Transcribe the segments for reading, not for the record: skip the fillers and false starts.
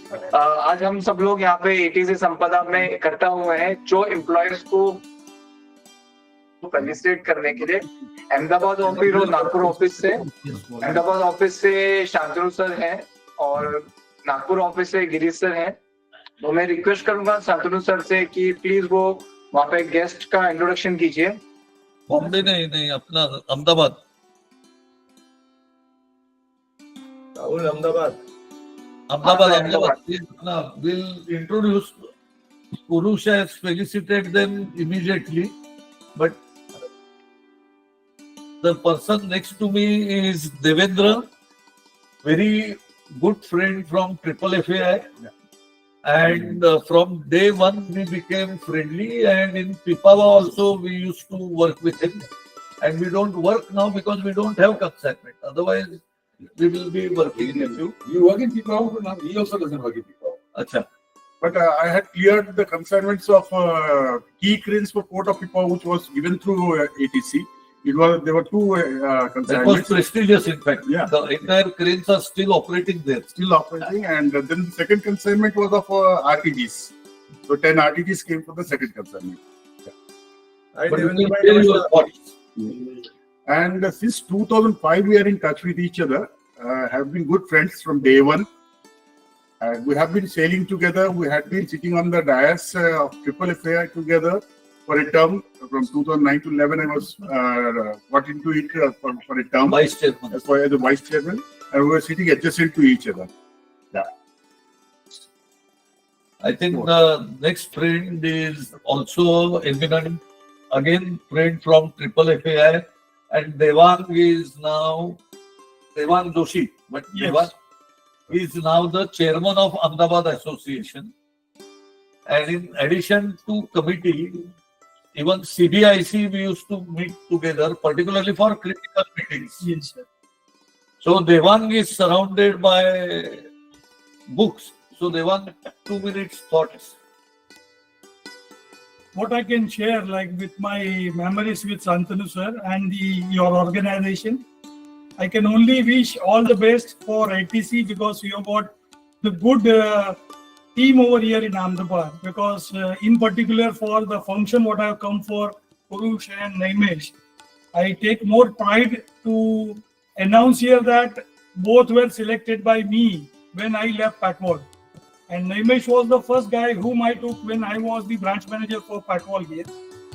आज हम सब लोग यहाँ पे एटीसी संपदा में इकट्ठा हुए हैं जो एम्प्लॉयज को फेलिसिटेट करने के लिए। अहमदाबाद ऑफिस और नागपुर ऑफिस से, अहमदाबाद ऑफिस से शांतनु सर हैं और नागपुर ऑफिस से गिरीश सर हैं। तो मैं रिक्वेस्ट करूंगा शांतनु सर से कि प्लीज वो वहाँ पे गेस्ट का इंट्रोडक्शन कीजिए। बॉम्बे नहीं अपना Ahmedabad. Rahul Ahmedabad will introduce Purush has felicitate them immediately, but the person next to me is Devendra, very good friend from Triple FAI, and from day one we became friendly, and in Pipava also we used to work with him, and we don't work now because we don't have consignment. Otherwise we will be working with you. You work in Pipavav now? He also doesn't work in Pipavav. Acha. But I had cleared the consignments of key cranes for Port of Pipavav, which was given through ATC. There were two consignments. That was prestigious, in fact. Yeah. The entire cranes are still operating there. Still operating, and then the second consignment was of RTGs. So 10 RTGs came for the second consignment. But you can share your thoughts. And since 2005, we are in touch with each other. Have been good friends from day one. We have been sailing together. We had been sitting on the dais of Triple FAI together for a term. From 2009 to 11, I was got into it for a term. Vice chairman. As the vice chairman. And we were sitting adjacent to each other. Yeah. I think the next friend is also eminent. Again, friend from Triple FAI. And Devang is now Devang Joshi. But Yes. Devang is now the chairman of Ahmedabad Association. And in addition to committee, even CBIC we used to meet together, particularly for critical meetings. Yes, sir. So Devang is surrounded by books. So Devang, 2 minutes thoughts. What I can share, like with my memories with Santanu sir and your organization, I can only wish all the best for ITC because you have got the good team over here in Ahmedabad. Because in particular for the function what I have come for, Purush and Naimesh, I take more pride to announce here that both were selected by me when I left Patwal. And Naimesh was the first guy whom I took when I was the branch manager for Patwal here,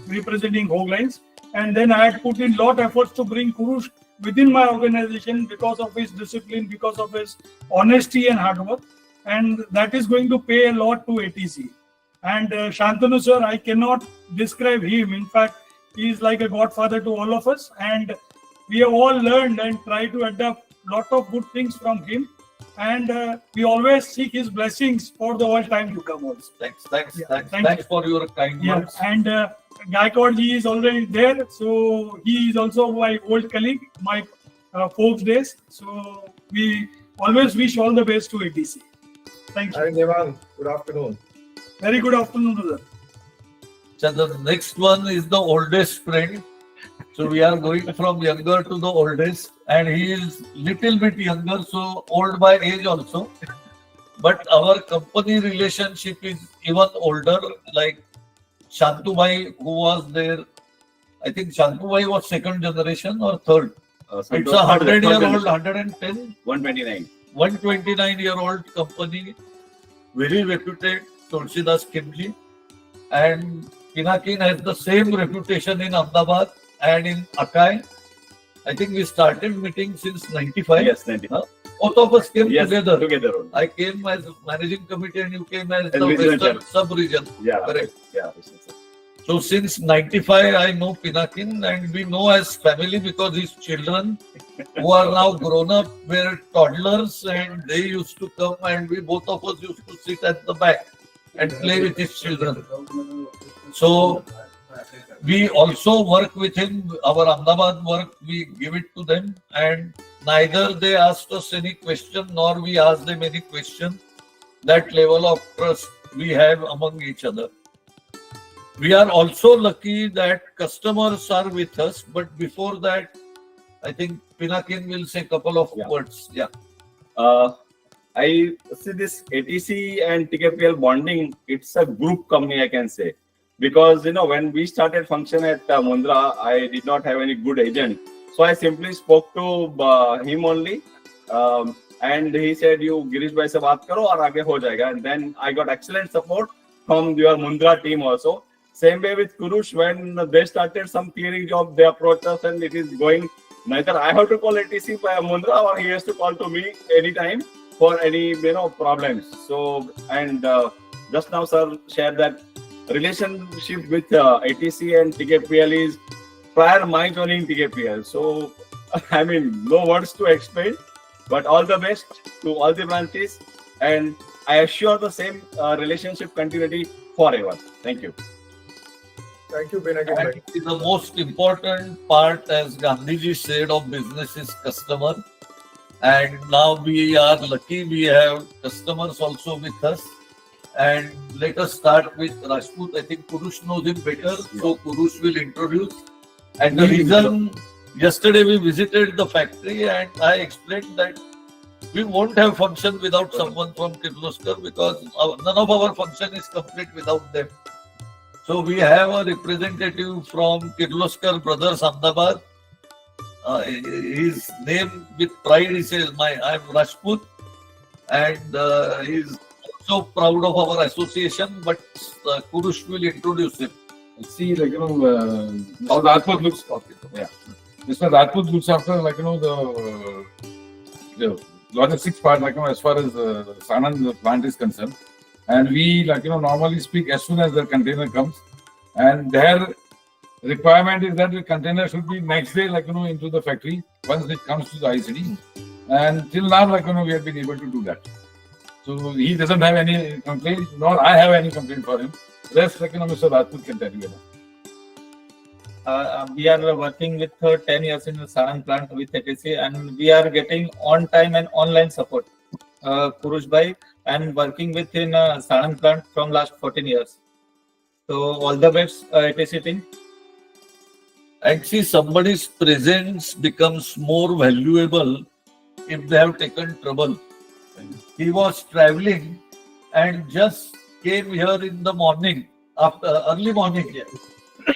representing Hogue Lines. And then I had put in lot efforts to bring Purush within my organization because of his discipline, because of his honesty and hard work. And that is going to pay a lot to ATC. And Shantanu sir, I cannot describe him. In fact, he is like a godfather to all of us. And we have all learned and tried to adapt lot of good things from him. And we always seek his blessings for the all time to come also. Thanks Thank for your kind Yeah, words. and Gaikwad ji is already there, so he is also my old colleague, my folks days. So we always wish all the best to ATC. Thank you. Hi, Devang. Good afternoon. Very good afternoon, sir. So the next one is the oldest friend. So we are going from younger to the oldest, and he is little bit younger, so old by age also. But our company relationship is even older, like Shantu Bhai, who was there. I think Shantu Bhai was second generation or third. It's a 100-year-old, 110, 129. 129-year-old company, very reputed, Tulsidas Kimli. And Pinakin has the same reputation in Ahmedabad and in Akai. I think we started meeting since 95. Yes, 95. Both of us came Yes, together. together only. I came as managing committee and you came as As the regional western chairman. sub-region. Yeah, Correct. yeah. So since 95, I know Pinakin and we know as family because his children who are now grown up were toddlers and they used to come and we both of us used to sit at the back and play with his children. So we also work with him. Our Ahmedabad work, we give it to them and neither they asked us any question nor we asked them any question. That level of trust we have among each other. We are also lucky that customers are with us, but before that, I think Pinakin will say a couple of Yeah. words. Yeah. I see this ATC and TKPL bonding. It's a group company, I can say, because when we started function at Mundra, I did not have any good agent, so I simply spoke to him only, and he said, "You Girish bhai se baat karo aur aage ho jayega." And then I got excellent support from your Mundra team also. Same way with Kurush, when they started some clearing job, they approached us, and it is going. Neither I have to call ATC by Mundra or he has to call to me anytime for any problems. So, and just now sir shared that relationship with ATC and TKPL is prior my joining TKPL. So I mean, no words to explain, but all the best to all the branches, and I assure the same relationship continuity forever. Thank you. Thank you, Pinakin bhai. And the most important part, as Gandhiji said, of business is customer. And now we are lucky we have customers also with us. And let us start with Rajput. I think Kurush knows him better, so Kurush will introduce. And the reason, yesterday we visited the factory and I explained that we won't have function without someone from Kirloskar, because none of our function is complete without them. So we have a representative from Kirloskar Brothers Ahmedabad. His name with pride, he says, I'm Rajput, and he's so proud of our association, but Kurush will introduce him. See, how Rajput looks. Yeah. Mr. Rajput looks after, the logistics part, as far as Sanand plant is concerned. And we, normally speak as soon as the container comes. And their requirement is that the container should be next day, into the factory once it comes to the ICD. And till now, we have been able to do that. So he doesn't have any complaint, nor I have any complaint for him. Rest, Mr. Rajput can tell you. We are working with 10 years in the Sanand plant with ATC, and we are getting on time and online support. Kurush bhai, I'm working with in Sanand plant from last 14 years. So all the best, ATC team. And see, somebody's presence becomes more valuable if they have taken trouble. He was traveling and just came here in the morning, after early morning.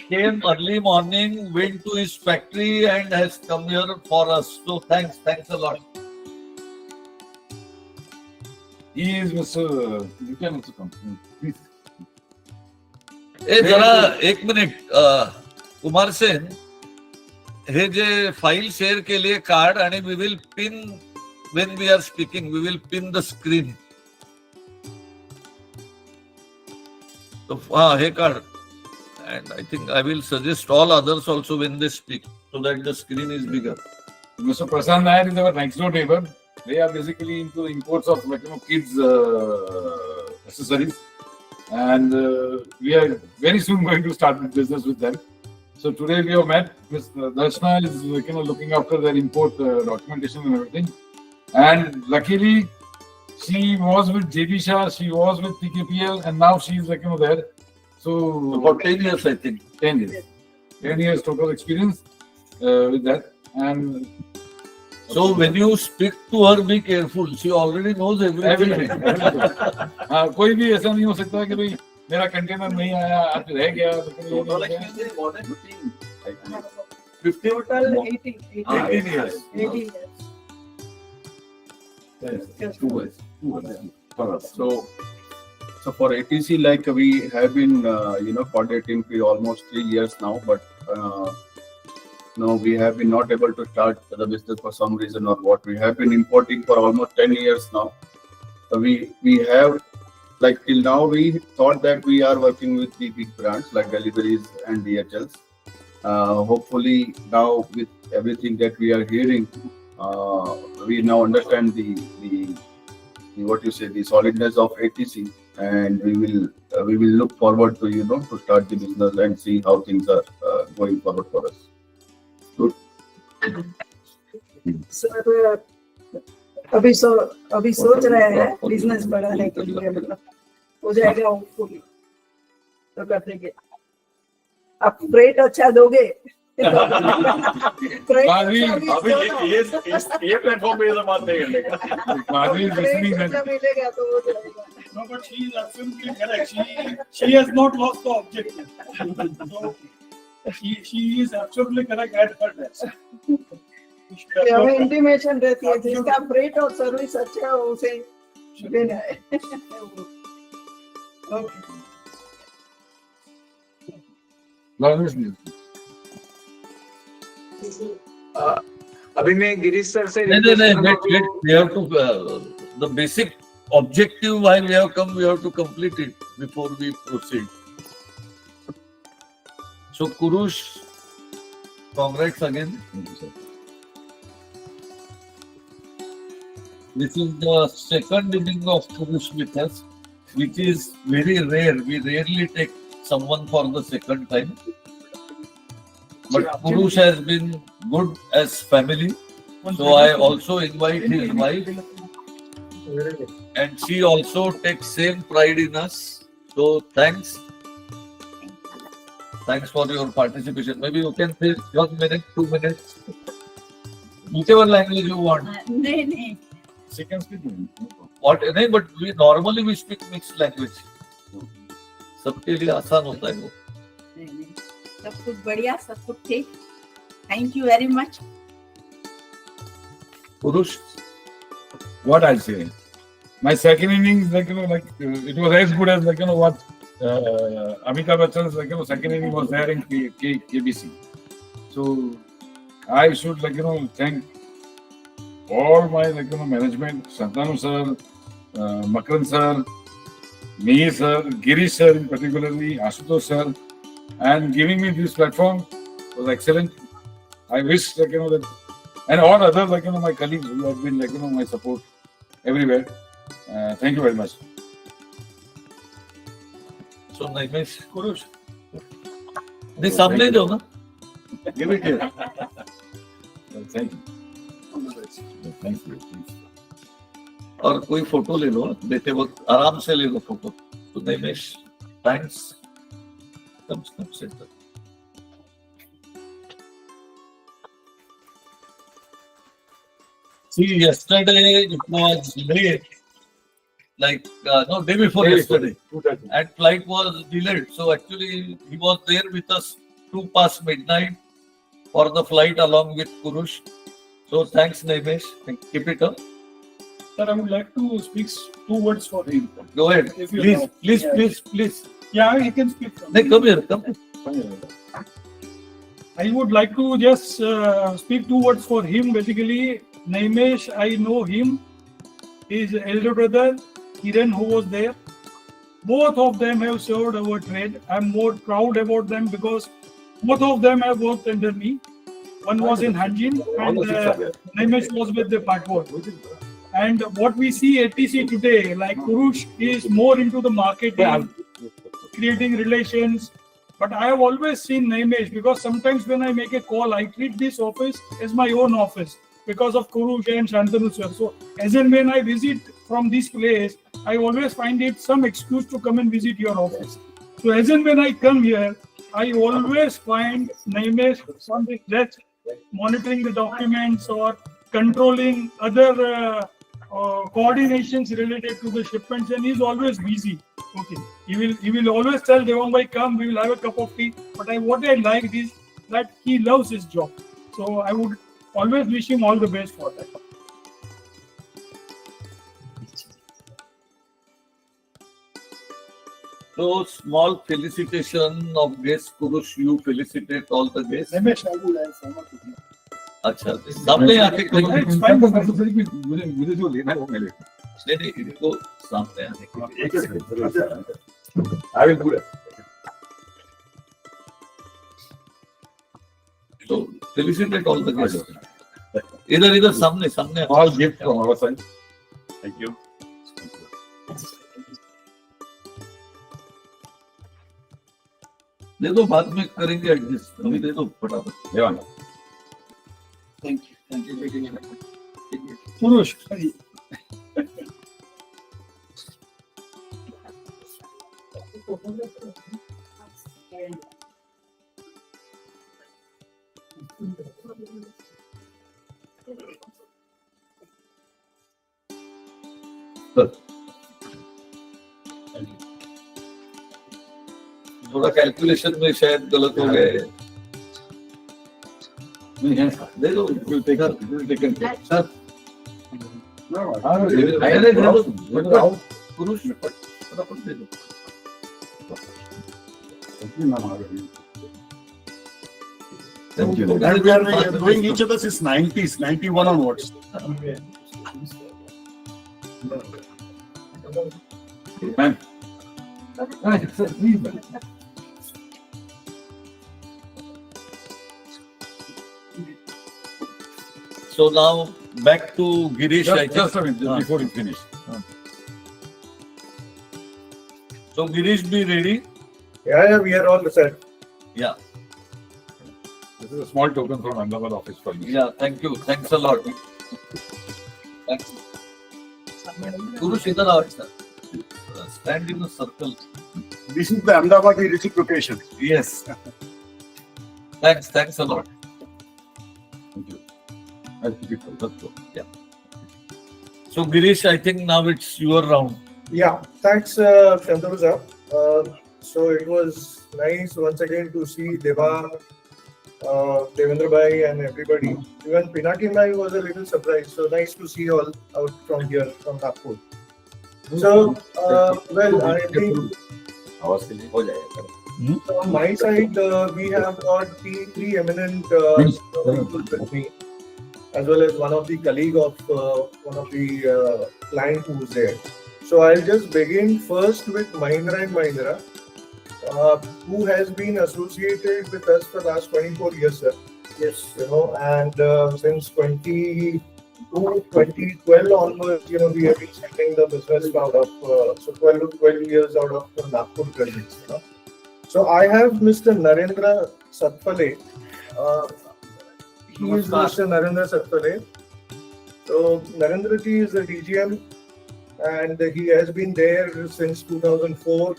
Came early morning, went to his factory and has come here for us. So thanks a lot. He is Mr. You can also come. Please. जरा एक minute Kumar Sen हे जे file share केली card आणि we will pin when we are speaking, we will pin the screen. So हे card, and I think I will suggest all others also when they speak so that the screen is bigger. Mr. Prasad Nair is our next door neighbor. They are basically into imports of kids accessories, and we are very soon going to start the business with them. So today we have met. Ms. Darshana is looking after their import documentation and everything. And luckily, she was with JB Shah, she was with TKPL, and now she is there. So About 10 years, I think. 10 years. 10 years total experience with that. And so when you speak to her, be careful. She already knows everything. हाँ, कोई भी ऐसा नहीं हो सकता कि भाई मेरा कंटेनर नहीं आया, आज रह गया. 50 Total 18 years. 18 years. So for ATC, we have been, coordinating for almost 3 years now, but no, we have been not able to start the business for some reason or what. We have been importing for almost 10 years now. So we have, till now, we thought that we are working with the big brands like Deliveries and DHLs. Hopefully now with everything that we are hearing, we now understand the solidness of ATC, and we will look forward to to start the business and see how things are going forward for us. Good. Sir अभी सोच रहे हैं business बढ़ाने के लिए, मतलब हो जाएगा होपफुली तो कर देंगे. आप रेट अच्छा दोगे Madhuri, अभी ये प्लेटफॉर्म पे ये सब बात नहीं करने का. Madhuri is listening and मिलेगा तो हो जाएगा. No, but she is absolutely correct. She has not lost the objective. So she is absolutely correct at her best. ये हमें इंटीमेशन रहती है जिसका फ्रेट और सर्विस अच्छा है उसे देना है. Okay. Madhuri is listening. अभी मैं गिरीश सर से No, request करूंगा wait, we have to, the basic objective why we have come, we have to complete it before we proceed. So Kurush, congrats again. Thank you, sir. This is the second inning of Kurush with us, which is very rare. We rarely take someone for the second time. But Kurush has been good as family. So I also invite his wife, and she also takes same pride in us. So thanks. Thanks for your participation. Maybe you can take 1 minute, 2 minutes, whichever language you want. नहीं नहीं. She can speak. No problem. What? नहीं, but we normally speak mixed language. सबके लिए आसान होता है वो. नहीं, नहीं, सब कुछ बढ़िया, सब कुछ ठीक. Thank you very much. Kurush, What I'll say. My second innings, it was as good as what Amitabh Bachchan's second inning was there in KBC. So I should thank all my management, Shantanu sir, Makran sir, me sir, Girish sir in particularly, Ashutosh sir, and giving me this platform was excellent. I wish that, and all other my colleagues who have been my support everywhere. Thank you very much. so Naimesh, Kurush. नहीं सामने दो ना. Give it here. Thank you. Thank you. और कोई photo ले लो देते वक्त आराम से ले लो फोटो. तो नैमेश, थैंक्स. कम से कम. See, yesterday it was late, no, day before yesterday, and flight was delayed. So actually, he was there with us 2 past midnight for the flight along with Kurush. So thanks, Naimesh. Keep it up. Sir, I would like to speak 2 words for him. Go ahead. If you allow. Please. Yeah, he can speak. No, come here. I would like to just speak 2 words for him. Basically, Naimesh, I know him. His elder brother, Kiran, who was there. Both of them have served our trade. I'm more proud about them because both of them have worked under me. One was in Hanjin and Naimesh was with the Patwar. And what we see ATC today, like Kurush is more into the marketing, creating relations. But I have always seen Naimesh because sometimes when I make a call, I treat this office as my own office because of Kurush and Shantanu sir. So as and when I visit from this place, I always find it some excuse to come and visit your office. So as and when I come here, I always find Naimesh on the desk monitoring the documents or controlling other coordinations related to the shipments, and he's always busy. Okay, he will always tell Devang bhai, come, we will have a cup of tea. But what I like is that he loves his job. So I would always wish him all the best for that. So small felicitation of guest Kurush. You felicitate all the guests. Naimesh, I would have so much. अच्छा, सामने आके करो. मुझे जो लेना है वो मैं लेता नहीं, इनको सामने आने के लिए. हूँ. I will do that. So felicitate all the guests. इधर सामने. All gift from our side. Thank you. दे दो, बाद में करेंगे एडजस्ट. अभी दे दो फटाफट. Devang. Thank you. Purush. थोड़ा कैलकुलेशन में शायद गलत हो गए। नहीं है दे दो will take it will take it. Sir, अरे दे दो बताओ पुरुष फटाफट दे दो। Thank you. And we are knowing each other since 90s, 91 onwards. Man. Please, man. So now back to Girish. I think. Just a minute, just before you finish. So Girish, be ready. Yeah, we are all set. Yeah, This is a small token from Ahmedabad office for you. yeah. Thank you. Thanks a lot. Thanks. Purush, idhar aao, sir. Stand in a circle. This is the Ahmedabadi reciprocation. Yes. Thanks. Thanks a lot. Thank you. I'll keep it for that. Yeah. So Girish, I think now it's your round. Yeah, thanks, Shantanu sir. So it was nice once again to see Deva, Devendra Bhai and everybody. Even Pinaki Bhai was a little surprised. So nice to see you all out from here, from Nagpur. So, well, I think आवाज के लिए हो जाएगा। on my side, we have got three eminent people with me, as well as one of the colleague of one of the client who was there. So I'll just begin first with Mahindra and Mahindra, who has been associated with us for the last 24 years, sir. Yes, you know, and since 2012 onwards, you know, we have been setting the business out of, so 12 years out of the Nagpur presence, you know. So I have Mr. Narendra Satpale. He is Mr. Narendra Satpale. So Narendra ji is the DGM and he has been there since 2004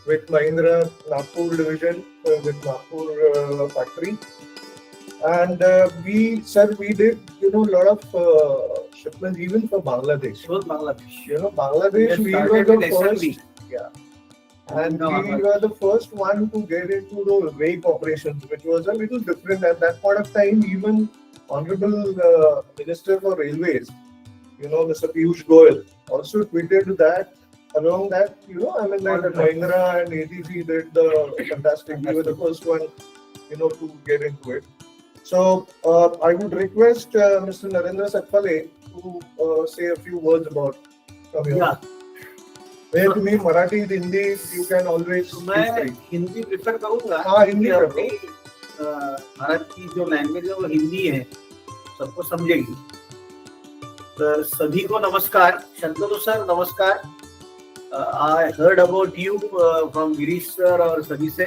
with Mahindra Nagpur division, with Nagpur factory. And we did, you know, a lot of shipments even for Bangladesh. You know, Bangladesh, we were the first. Yeah. And we were the first one to get into the rake operations, which was a little different at that point of time. Even Honorable Minister for Railways, you know, Mr. Piyush Goyal, also tweeted that along that, you know, I mean, that Mahindra and ATC did the fantastic. We were the first one, you know, to get into it. So I would request Mr. Narendra Satpale to say a few words about from here. Yeah. Where to me, Marathi, Hindi, you can always. मैं Hindi prefer करूंगा। हाँ, हिंदी कि करो। अपनी, भारत की जो language है वो हिंदी है, सबको समझेगी। तो सभी को नमस्कार, शंतनु सर नमस्कार। I heard about you from Girish sir और सभी से।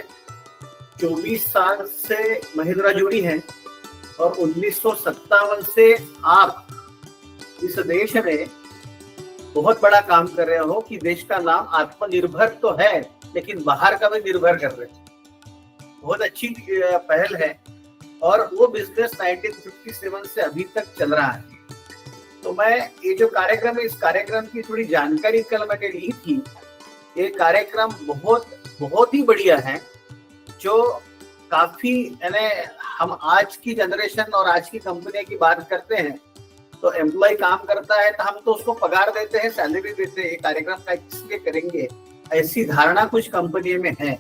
24 साल से महिंद्रा जुड़ी है और 1957 से आप इस देश में बहुत बड़ा काम कर रहे हो कि देश का नाम आत्मनिर्भर तो है लेकिन बाहर का भी निर्भर कर रहे हैं। बहुत अच्छी पहल है और वो बिजनेस 1957 से अभी तक चल रहा है। तो मैं ये जो कार्यक्रम है, इस कार्यक्रम की थोड़ी जानकारी कल मैंने ली थी। ये कार्यक्रम बहुत ही बढ़िया है, जो काफी यानी हम आज की जनरेशन और आज की कंपनी की बात करते हैं तो एम्प्लॉय काम करता है तो हम तो उसको पगार देते हैं, सैलरी देते हैं। ये कार्यक्रम का इसलिए करेंगे, ऐसी धारणा कुछ कंपनी में है।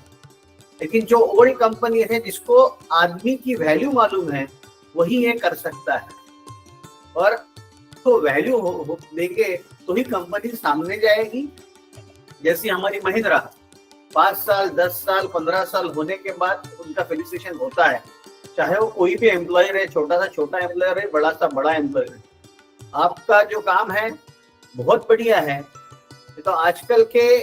लेकिन जो ओल्ड कंपनी है जिसको आदमी की वैल्यू मालूम है वही ये कर सकता है और तो वैल्यू देंगे तो ही कंपनी सामने जाएगी। जैसी हमारी महिंद्रा 5 साल 10 साल 15 साल होने के बाद उनका फेलिसिटेशन होता है, चाहे वो कोई भी एम्प्लॉय रहे, छोटा सा छोटा एम्प्लॉय रहे, बड़ा सा बड़ा एम्प्लॉय रहे। आपका जो काम है बहुत बढ़िया है। तो आजकल के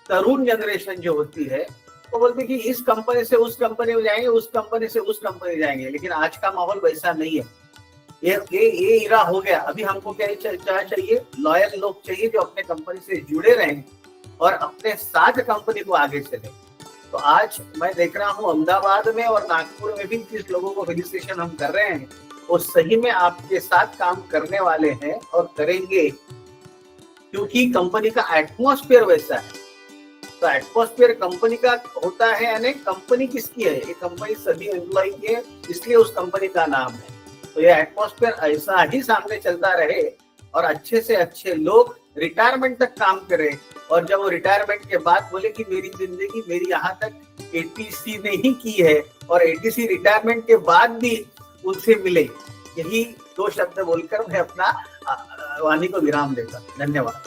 तरुण जनरेशन जो होती है वो बोलते कि इस कंपनी से उस कंपनी में जाएंगे, उस कंपनी से उस कंपनी जाएंगे, लेकिन आज का माहौल वैसा नहीं है। ये इरा हो गया। अभी हमको क्या चाहिए? लॉयल लोग चाहिए जो अपने कंपनी से जुड़े रहें और अपने साथ कंपनी को आगे चले। तो आज मैं देख रहा हूँ अहमदाबाद में और नागपुर में भी जिस लोगों को रजिस्ट्रेशन हम कर रहे हैं वो सही में आपके साथ काम करने वाले हैं और करेंगे। क्योंकि कंपनी का एटमॉस्फेयर वैसा है। तो एटमॉस्फेयर कंपनी का होता है, यानी कंपनी किसकी है, ये कंपनी सभी एम्प्लॉय की है, इसलिए उस कंपनी का नाम है। तो ये एटमॉस्फेयर ऐसा ही सामने चलता रहे और अच्छे से अच्छे लोग रिटायरमेंट तक काम करें, और जब वो रिटायरमेंट के बाद बोले कि मेरी जिंदगी मेरी यहाँ तक एटीसी ने ही की है, और एटीसी रिटायरमेंट के बाद भी उनसे मिले। यही दो शब्द बोलकर मैं अपना वाणी को विराम देता। धन्यवाद।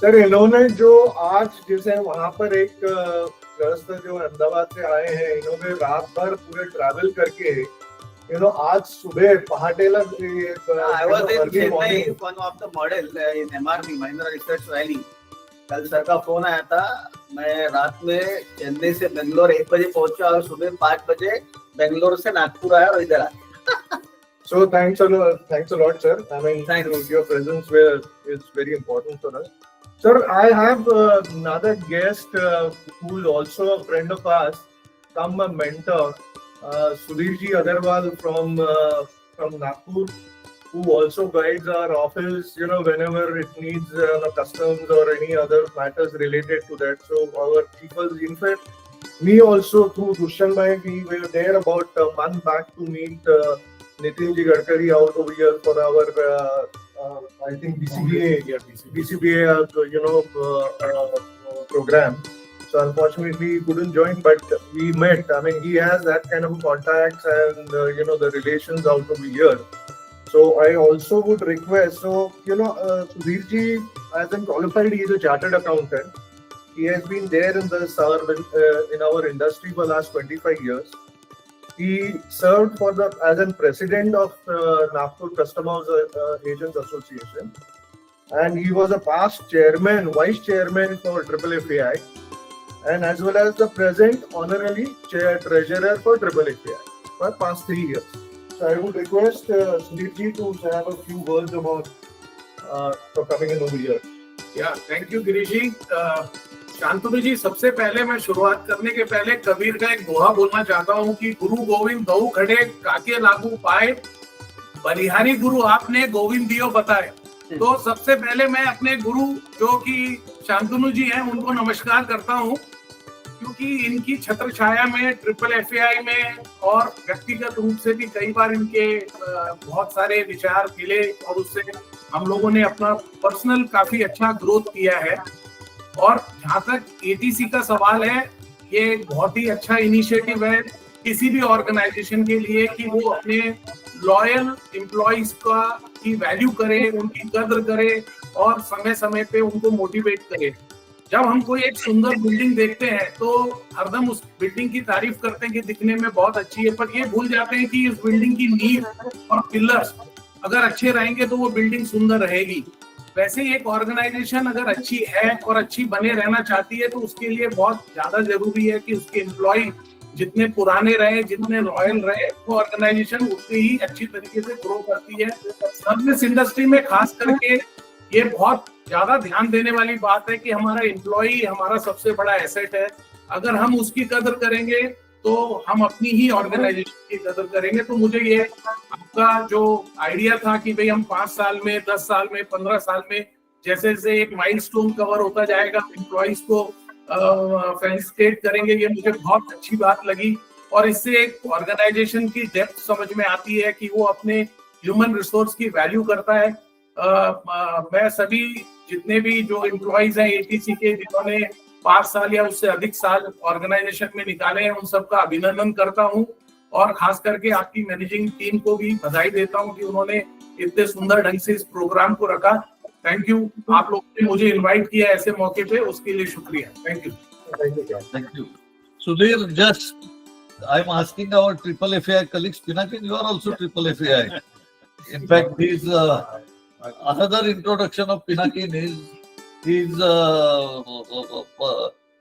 सर इन्होंने जो आज जैसे वहाँ पर एक गृहस्थ जो अहमदाबाद से आए हैं, इन्होंने रात भर पूरे ट्रैवल करके आज सुबह पहाटेला I was in Chennai, one of the model in MRV, Mahindra Research Valley. कल सर का फोन आया था, मैं रात में चेन्नई से बेंगलोर 1 बजे पहुंचा और सुबह 5 बजे बेंगलोर से नागपुर आया और इधर आया। So thanks a lot, sir. I mean, your presence is very important for us. Sir, I have another guest who is also a friend of ours, come a mentor, Sudhirji Agarwal from Nagpur, who also guides our office, whenever it needs customs or any other matters related to that. So our people, in fact, me also through Dushan Bhai, we were there about a month back to meet Nitin Ji Gadkari out over here for our, I think BCBA, program. So unfortunately he couldn't join, but we met. I mean, he has that kind of contacts and the relations out over here. So I also would request. So Sudhir Ji, as in qualified, he is a chartered accountant. He has been there in our industry for the last 25 years. He served as a president of Nagpur Customers Agents Association, and he was a past vice chairman for FFAI, and as well as the present honorary treasurer for FFAI for past 3 years. So I would request Sudhir Ji to have a few words about for coming in over here. Yeah, thank you, Girish ji. Shantanu जी, सबसे पहले मैं शुरुआत करने के पहले कबीर का एक दोहा बोलना चाहता हूँ कि गुरु गोविंद दऊ खड़े काके लागू पाए, बलिहारी गुरु आपने गोविंद दियो बताए। तो सबसे पहले मैं अपने गुरु जो कि शांतनु जी हैं उनको नमस्कार करता हूँ, क्योंकि इनकी छत्र छाया में FFAI में और व्यक्तिगत रूप से भी कई बार इनके बहुत सारे विचार मिले और उससे हम लोगों ने अपना पर्सनल काफी अच्छा ग्रोथ किया है। और जहाँ तक ATC का सवाल है, ये बहुत ही अच्छा इनिशिएटिव है किसी भी ऑर्गेनाइजेशन के लिए कि वो अपने लॉयल एम्प्लॉइज की वैल्यू करे, उनकी कद्र करे और समय समय पे उनको मोटिवेट करे। जब हम कोई एक सुंदर बिल्डिंग देखते हैं तो हरदम उस बिल्डिंग की तारीफ करते हैं कि दिखने में बहुत अच्छी है, पर ये भूल जाते हैं कि इस बिल्डिंग की नींव और पिलर्स अगर अच्छे रहेंगे तो वो बिल्डिंग सुंदर रहेगी। वैसे ही एक ऑर्गेनाइजेशन अगर अच्छी है और अच्छी बने रहना चाहती है तो उसके लिए बहुत ज्यादा जरूरी है कि उसके एम्प्लॉय जितने पुराने रहे, जितने लॉयल रहे, वो ऑर्गेनाइजेशन उतनी ही अच्छी तरीके से ग्रो करती है। सर्विस इंडस्ट्री में खास करके ये बहुत ज्यादा ध्यान देने वाली बात है कि हमारा एम्प्लॉय हमारा सबसे बड़ा एसेट है। अगर हम उसकी कदर करेंगे तो हम अपनी ही ऑर्गेनाइजेशन की कदर करेंगे। तो मुझे ये आपका जो आइडिया था कि भाई हम 5 साल में, 10 साल में, 15 साल में जैसे जैसे एक माइलस्टोन कवर होता जाएगा, एम्प्लॉइज को फेलिसिटेट करेंगे, ये मुझे बहुत अच्छी बात लगी। और इससे एक ऑर्गेनाइजेशन की डेप्थ समझ में आती है कि वो अपने ह्यूमन रिसोर्स की वैल्यू करता है। मैं सभी जितने भी जो एम्प्लॉइज हैं ATC के जिन्होंने 5 साल या उससे अधिक साल ऑर्गेनाइजेशन में निकाले हैं, उन सबका अभिनंदन करता हूं और खास करके आपकी मैनेजिंग टीम को भी बधाई देता हूं कि उन्होंने इतने सुंदर ढंग से इस प्रोग्राम को रखा। Thank you. आप लोगों ने मुझे इनवाइट किया ऐसे मौके पे, उसके लिए शुक्रिया। Thank you. Sudhir, just I'm asking our FFAI colleagues, Pinakin, you are also FFAI. In fact, he's another introduction of Pinakin is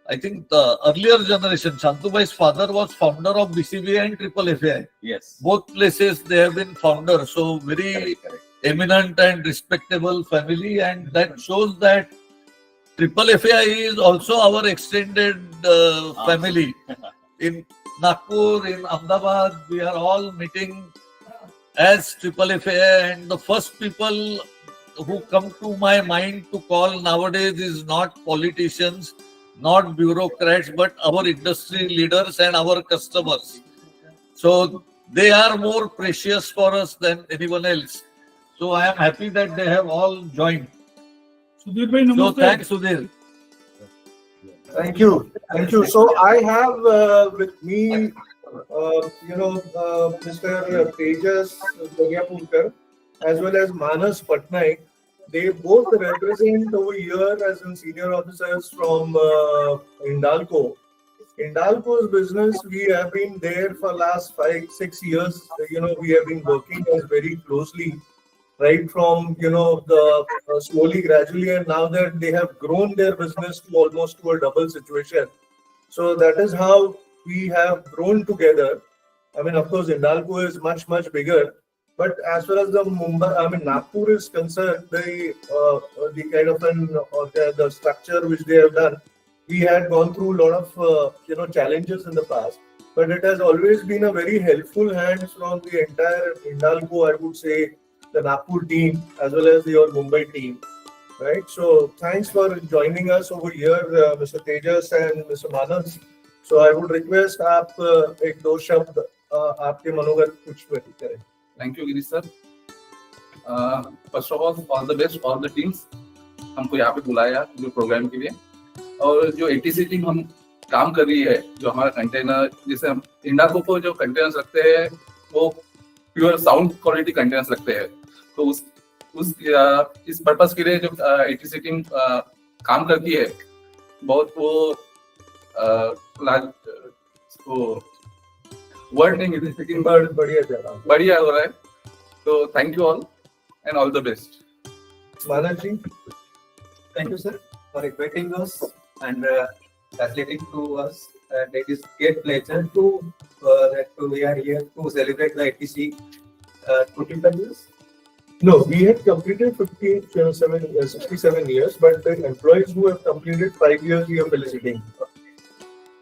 I think the earlier generation. Shantu Bhai's father was founder of BCBA and FFAI. Yes. Both places they have been founders, so very eminent and respectable family, and that shows that FFAI is also our extended family. In Nagpur, in Ahmedabad, we are all meeting as FFAI, and the first people who come to my mind to call nowadays is not politicians, not bureaucrats, but our industry leaders and our customers. So they are more precious for us than anyone else. So I am happy that they have all joined. Sudhir bhai, So namaste. thanks, Sudhir. Thank you. Thank you. So I have with me, Mr. Tejas Dagyapurkar as well as Manas Patnaik. They both represent over here as in senior officers from Hindalco. Hindalco's business, we have been there for last 5-6 years. We have been working as very closely, right from the slowly, gradually, and now that they have grown their business to almost to a double situation. So that is how we have grown together. I mean, of course, Hindalco is much bigger. But as far as the Nagpur is concerned, the kind of the structure which they have done, we had gone through a lot of challenges in the past. But it has always been a very helpful hand from the entire Hindalco, I would say, the Nagpur team as well as your Mumbai team, right? So thanks for joining us over here, Mr. Tejas and Mr. Manas. So I would request आप एक दो शब्द आपके मनोगत कुछ व्यक्त करें. Thank you, Girish sir. First of all the best, all the teams. हमको यहाँ पे बुलाया जो प्रोग्राम के लिए, और जो ATC टीम हम काम कर रही है, जो हमारा कंटेनर, जैसे हम हिंडाल्को को जो कंटेनर्स रखते हैं वो प्योर साउंड क्वालिटी कंटेनर्स रखते हैं, तो इस पर्पस के लिए जो ATC टीम काम करती है, बहुत वो वर्ड नहीं है लेकिन बढ़िया हो रहा है. तो thank you all and all the best. Manas ji, Thank you, sir, for inviting us and facilitating to us. And it is great pleasure that we are here to celebrate the ATC 25 years. no, we had completed 67 years, but the employees who have completed 5 years, we are felicitating.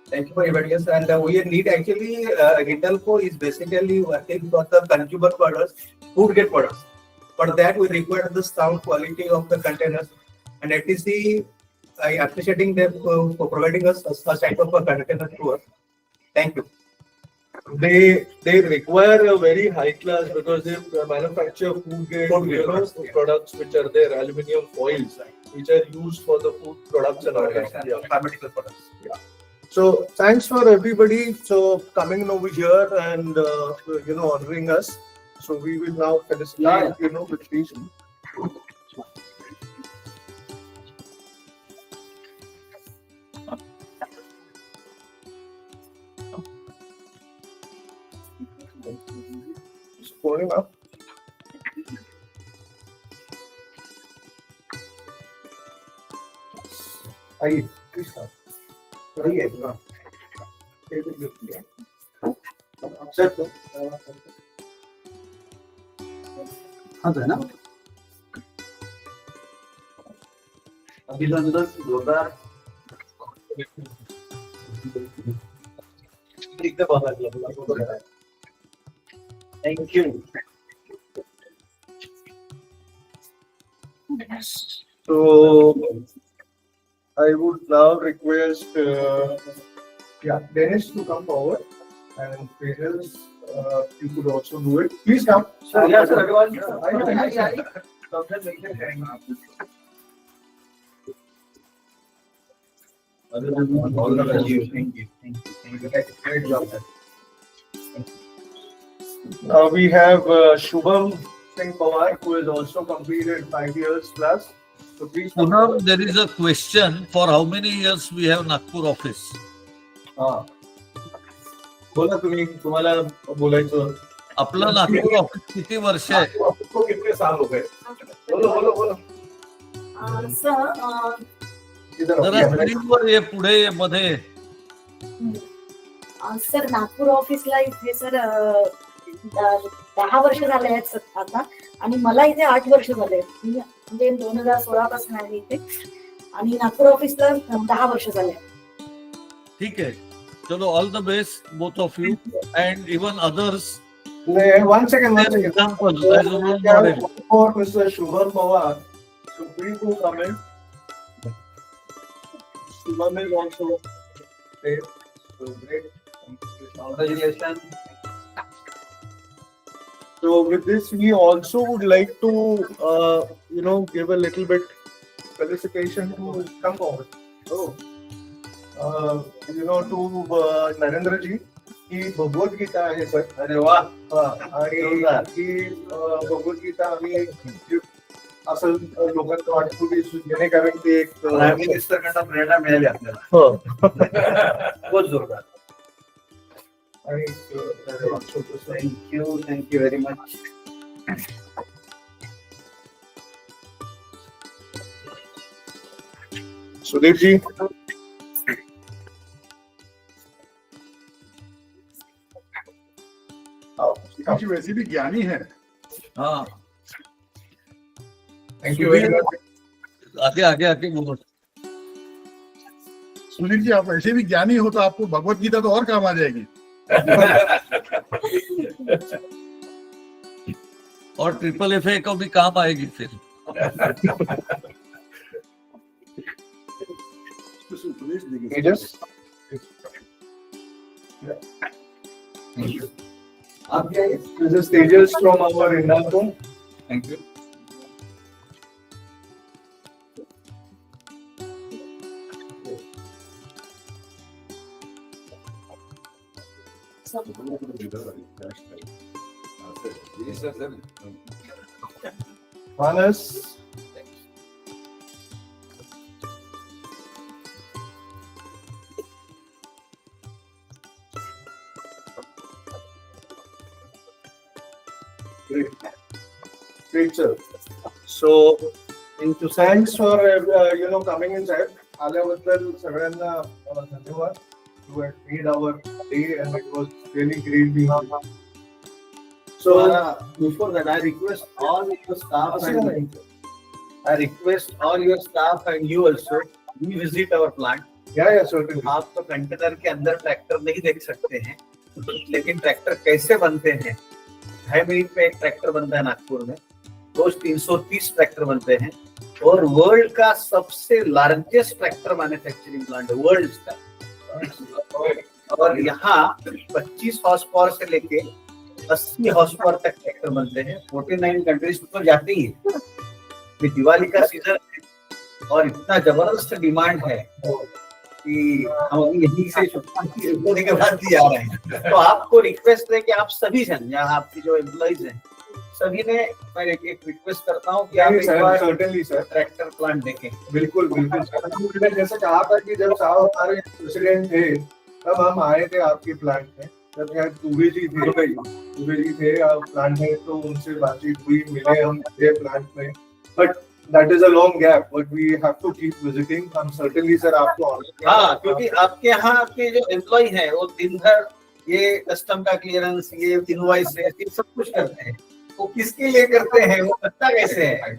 Thank you for inviting us. And we need actually, Hindalco is basically working for the consumer products, food grade products. For that, we require the sound quality of the containers. And ATC, I appreciating them for providing us such type of a container to us. Thank you. They require a very high class because they manufacture food grade products which are there, aluminium foils, which are used for the food products and all that. Yeah. Pharmaceutical products. Yeah. So thanks for everybody so coming over here and honoring us. So we will now felicitate with these. Pouring up. Please start. ना अभिनंदन जोरदार thank you. So I would now request Dennis to come forward and Tejas, you could also do it. Please come. Sir, yes, sir, everyone. Thank you. Great job, sir. We have Shubham Singh Pawar, who has also completed 5 years plus. So please come. Punam, there is a question for how many years we have Nagpur office? बोला तुम्हाला बोलायचं. आपलं Nagpur office किती वर्ष आहे? आपको कितने साल हो गए? बोलो. जरा स्क्रीनवर ये पुढे ये मध्ये. सर नागपूर ऑफिसला इथे सर 10 वर्ष झाले आहेत सर आता, आणि मला इथे 8 वर्ष झाले म्हणजे 2016 पासून आहे इथे, आणि नागपूर ऑफिसला 10 वर्ष झाले. ठीक आहे, चलो all the best both of you and even others. One second. Example as a role model. for Mr. Shubham Pawar to brief you comment. Shubham is also there. So great. Congratulations. So with this, we also would like to, give a little bit felicitation to come forward. To Narendra ji, की भगवत गीता आहे sir. अरे वाह. आणि ही भगवत गीता आम्ही असं लोकांना वाटतो की जेणेकरून ते एक प्राईम मिनिस्टरकडनं प्रेरणा मिळाली आपल्याला. बहुत जोरदार. आणि थँक्यू व्हेरी मच. सुदीप जी. काफी वैसे भी ज्ञानी है. हाँ थैंक यू वेरी मच. आगे आगे आगे बोलो. सुनील जी, आप ऐसे भी ज्ञानी हो तो आपको भगवत गीता तो और काम आ जाएगी. और ट्रिपल FA को भी काम आएगी फिर. This is Tejas from our Hindalco. Thank you. Manas. Great, sir. So, thanks for coming inside. आल्याबद्दल सगळ्यांना धन्यवाद. You had made our day and it was really great being here. So before that, I request all your staff and you also visit our plant. Yeah, certainly. आप तो container के अंदर tractor नहीं देख सकते हैं, लेकिन ट्रैक्टर कैसे बनते हैं. 2.5 मिनट में एक ट्रैक्टर बनता है नागपुर में. रोज 330 ट्रैक्टर बनते हैं और वर्ल्ड का सबसे लार्जेस्ट ट्रैक्टर मैन्युफैक्चरिंग प्लांट है वर्ल्ड का. और यहाँ 25 हॉर्स पावर से लेके 80 हॉर्स पावर तक ट्रैक्टर बनते हैं. 49 कंट्रीज तो जाते ही है. दिवाली का सीजन है और इतना जबरदस्त डिमांड है कि हम यहीं से शुरुआत के बाद भी आ रहे हैं. तो आपको रिक्वेस्ट है कि आप सभी जन, यहाँ आपकी जो एम्प्लॉइज हैं, सभी ने मैं एक रिक्वेस्ट करता हूँ कि आप एक बार certainly sir. ट्रैक्टर प्लांट देखें. बिल्कुल मैंने जैसे कहा था कि जब साहब हमारे प्रेसिडेंट थे तब हम आए थे आपके प्लांट में. जब यहाँ दुबे जी थे प्लांट में, तो उनसे बातचीत हुई, मिले हम प्लांट में. But that is a long gap, but we have to keep visiting. हम सर्टेनली सर आपको. हाँ, क्योंकि आपके यहाँ के जो एम्प्लॉय है वो दिन भर ये कस्टम का क्लियरेंस, ये इनवॉइस, ये सब कुछ करते हैं. वो किसके लिए करते हैं, वो पता कैसे है,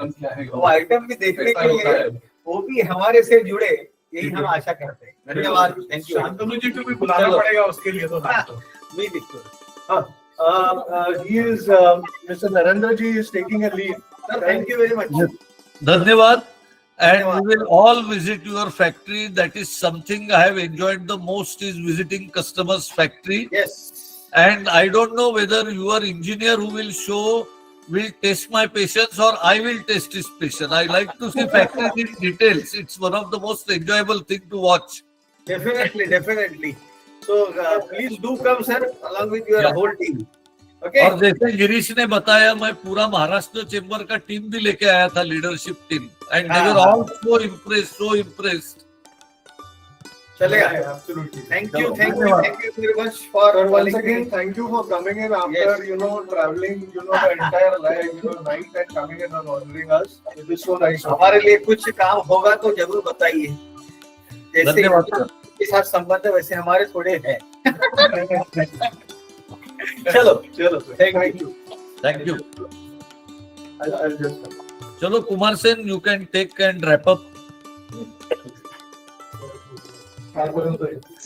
वो आइटम भी देखने के लिए वो भी हमारे से जुड़े, यही हम आशा करते हैं. धन्यवाद. Thank you. शांतनु जी को भी बुलाना पड़ेगा उसके लिए तो. भी बिल्कुल. He is Mr. Narendra ji is taking a lead. Sir, thank you very much. धन्यवाद. And we will all visit your factory. That is something I have enjoyed the most, is visiting customers' factory. Yes. And I don't know whether your engineer who will show will test my patience or I will test his patience. I like to see factory in details. It's one of the most enjoyable thing to watch. Definitely. So please do come, sir, along with your whole team. Okay. और जैसे गिरीश ने बताया, मैं पूरा Maharashtra chamber का team भी लेके आया था, leadership team, and they were all so impressed. चलेगा. Absolutely. Thank you very much for once again, thank you for coming in after traveling the entire night and coming in and honoring us. It is so nice. हमारे लिए कुछ काम होगा तो जरूर बताइए. जैसे के साथ संबंध है वैसे हमारे थोड़े हैं. चलो. Thank you. Thank you. I'll just. चलो Kumar Sen, you can take and wrap up.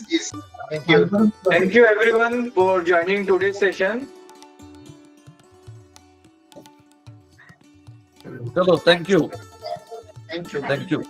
Yes. Thank you everyone for joining today's session. चलो, thank you. Thank you. Thank you.